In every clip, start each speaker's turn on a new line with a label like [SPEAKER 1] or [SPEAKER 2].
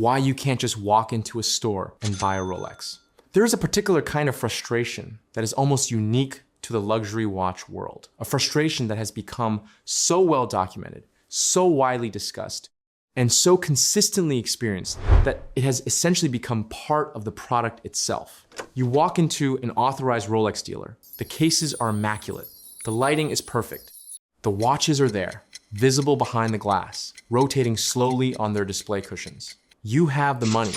[SPEAKER 1] why you can't just walk into a store and buy a Rolex. There is a particular kind of frustration that is almost unique to the luxury watch world, a frustration that has become so well documented, so widely discussed, and so consistently experienced that it has essentially become part of the product itself. You walk into an authorized Rolex dealer, the cases are immaculate, the lighting is perfect, the watches are there, visible behind the glass, rotating slowly on their display cushions. You have the money,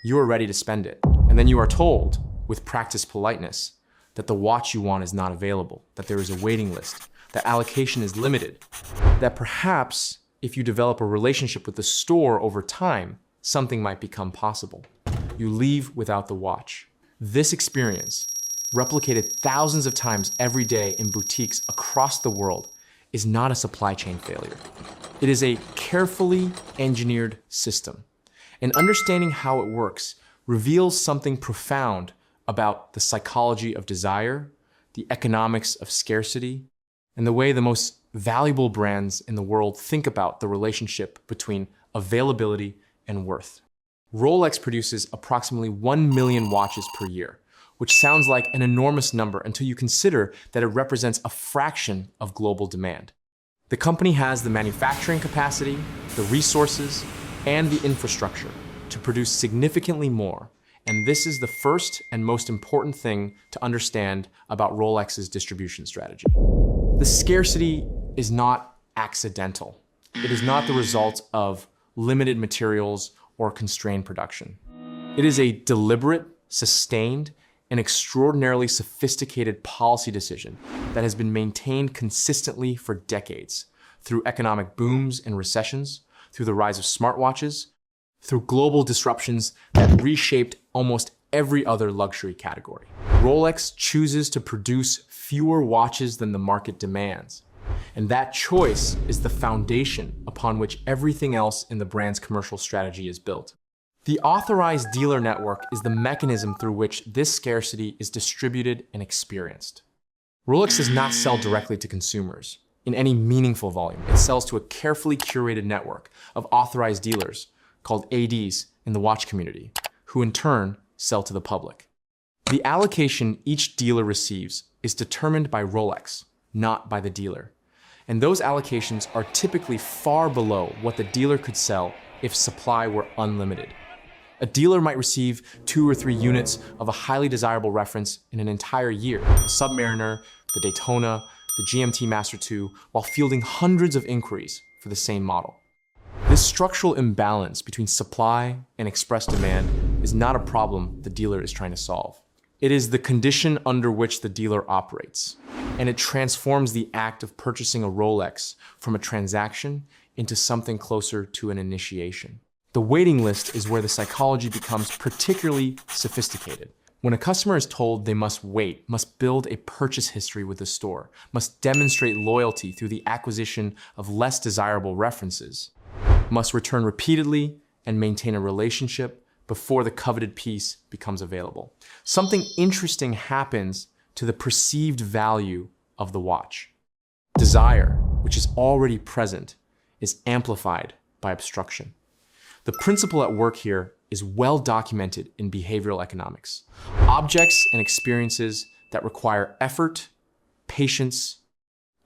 [SPEAKER 1] you are ready to spend it, and then you are told, with practiced politeness, that the watch you want is not available, that there is a waiting list, that allocation is limited, that perhaps if you develop a relationship with the store over time, something might become possible. You leave without the watch. This experience, replicated thousands of times every day in boutiques across the world, is not a supply chain failure. It is a carefully engineered system. And understanding how it works reveals something profound about the psychology of desire, the economics of scarcity, and the way the most valuable brands in the world think about the relationship between availability and worth. Rolex produces approximately 1 million watches per year, which sounds like an enormous number until you consider that it represents a fraction of global demand. The company has the manufacturing capacity, the resources, and the infrastructure to produce significantly more. And this is the first and most important thing to understand about Rolex's distribution strategy. The scarcity is not accidental. It is not the result of limited materials or constrained production. It is a deliberate, sustained, and extraordinarily sophisticated policy decision that has been maintained consistently for decades through economic booms and recessions, through the rise of smartwatches, through global disruptions that reshaped almost every other luxury category. Rolex chooses to produce fewer watches than the market demands. And that choice is the foundation upon which everything else in the brand's commercial strategy is built. The authorized dealer network is the mechanism through which this scarcity is distributed and experienced. Rolex does not sell directly to consumers in any meaningful volume. It sells to a carefully curated network of authorized dealers called ADs in the watch community, who in turn sell to the public. The allocation each dealer receives is determined by Rolex, not by the dealer. And those allocations are typically far below what the dealer could sell if supply were unlimited. A dealer might receive 2 or 3 units of a highly desirable reference in an entire year, the Submariner, the Daytona, the GMT Master 2, while fielding hundreds of inquiries for the same model. This structural imbalance between supply and express demand is not a problem the dealer is trying to solve. It is the condition under which the dealer operates, and it transforms the act of purchasing a Rolex from a transaction into something closer to an initiation. The waiting list is where the psychology becomes particularly sophisticated. When a customer is told they must wait, must build a purchase history with the store, must demonstrate loyalty through the acquisition of less desirable references, must return repeatedly and maintain a relationship before the coveted piece becomes available. Something interesting happens to the perceived value of the watch. Desire, which is already present, is amplified by obstruction. The principle at work here is well documented in behavioral economics. Objects and experiences that require effort, patience,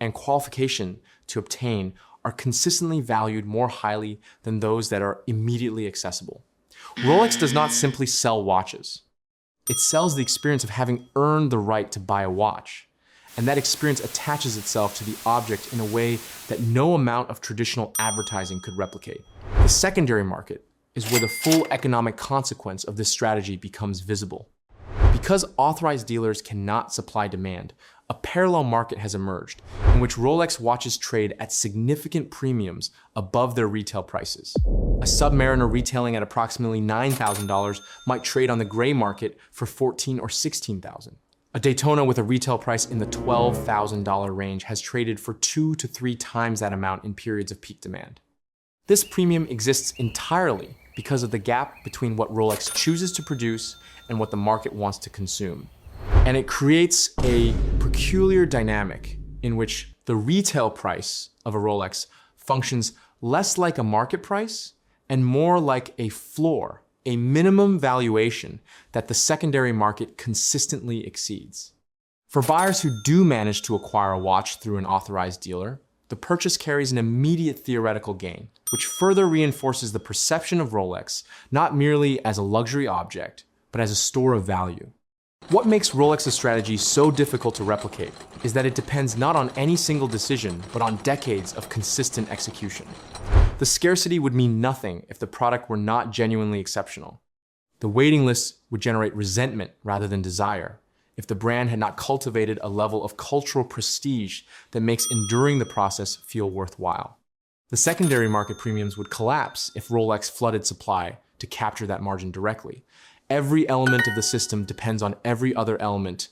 [SPEAKER 1] and qualification to obtain are consistently valued more highly than those that are immediately accessible. Rolex does not simply sell watches. It sells the experience of having earned the right to buy a watch. And that experience attaches itself to the object in a way that no amount of traditional advertising could replicate. The secondary market is where the full economic consequence of this strategy becomes visible. Because authorized dealers cannot supply demand, a parallel market has emerged in which Rolex watches trade at significant premiums above their retail prices. A Submariner retailing at approximately $9,000 might trade on the gray market for $14,000 or $16,000. A Daytona with a retail price in the $12,000 range has traded for 2 to 3 times that amount in periods of peak demand. This premium exists entirely because of the gap between what Rolex chooses to produce and what the market wants to consume. And it creates a peculiar dynamic in which the retail price of a Rolex functions less like a market price and more like a floor, a minimum valuation that the secondary market consistently exceeds. For buyers who do manage to acquire a watch through an authorized dealer, the purchase carries an immediate theoretical gain, which further reinforces the perception of Rolex not merely as a luxury object, but as a store of value. What makes Rolex's strategy so difficult to replicate is that it depends not on any single decision, but on decades of consistent execution. The scarcity would mean nothing if the product were not genuinely exceptional. The waiting list would generate resentment rather than desire if the brand had not cultivated a level of cultural prestige that makes enduring the process feel worthwhile. The secondary market premiums would collapse if Rolex flooded supply to capture that margin directly. Every element of the system depends on every other element,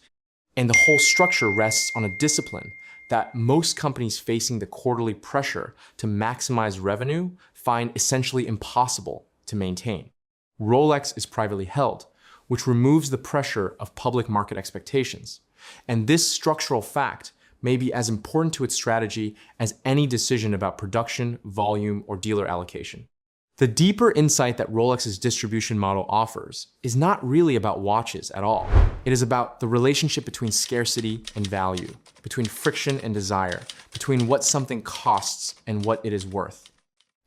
[SPEAKER 1] and the whole structure rests on a discipline that most companies facing the quarterly pressure to maximize revenue find essentially impossible to maintain. Rolex is privately held, which removes the pressure of public market expectations. And this structural fact may be as important to its strategy as any decision about production, volume, or dealer allocation. The deeper insight that Rolex's distribution model offers is not really about watches at all. It is about the relationship between scarcity and value, between friction and desire, between what something costs and what it is worth.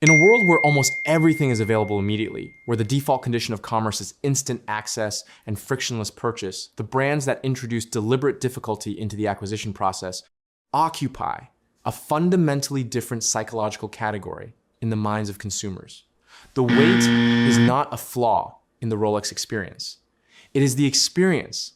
[SPEAKER 1] In a world where almost everything is available immediately, where the default condition of commerce is instant access and frictionless purchase, the brands that introduce deliberate difficulty into the acquisition process occupy a fundamentally different psychological category in the minds of consumers. The wait is not a flaw in the Rolex experience. It is the experience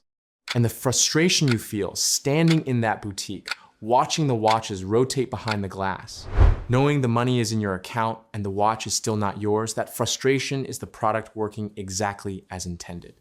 [SPEAKER 1] and the frustration you feel standing in that boutique, watching the watches rotate behind the glass. Knowing the money is in your account and the watch is still not yours, that frustration is the product working exactly as intended.